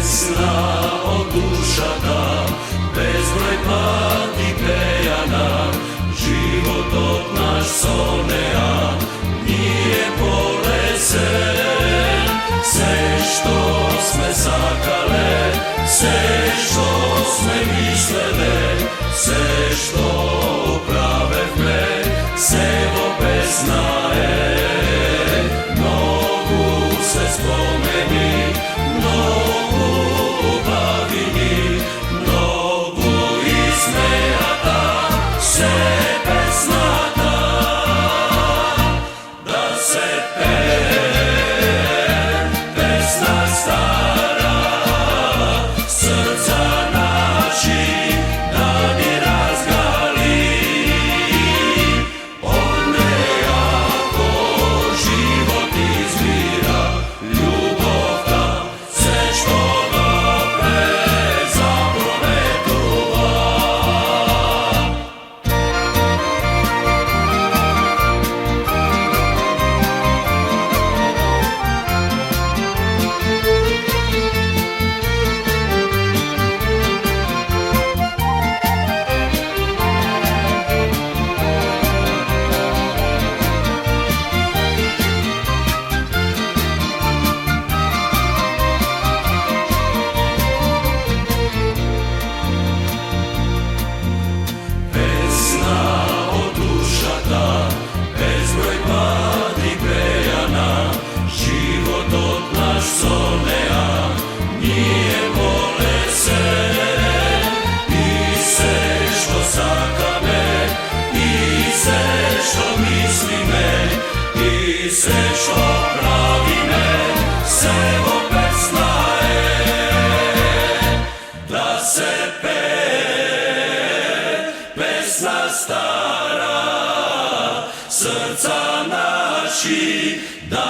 pesna od dušata, bezbroj pati pejana, život od naš sonea nije polesen. Sve što sme sakale, sve što sme mislele, sve što pravevme, sevo pesna je. Mnogu se spomeni, mnogu bavini, mnogu ismejata, se pesnata, da se pesna stara, srca naši da mi razgali. One jako život izvira, ljubav ta sve što dobre zaprovedova. Pesna od dušata, bezbroj pati pejana, život od naš sonea nije bolesen. I sve što sakame, i sve što mislime, i sve što pravime, sevo pesna je. Da se pesna stara, srca naši da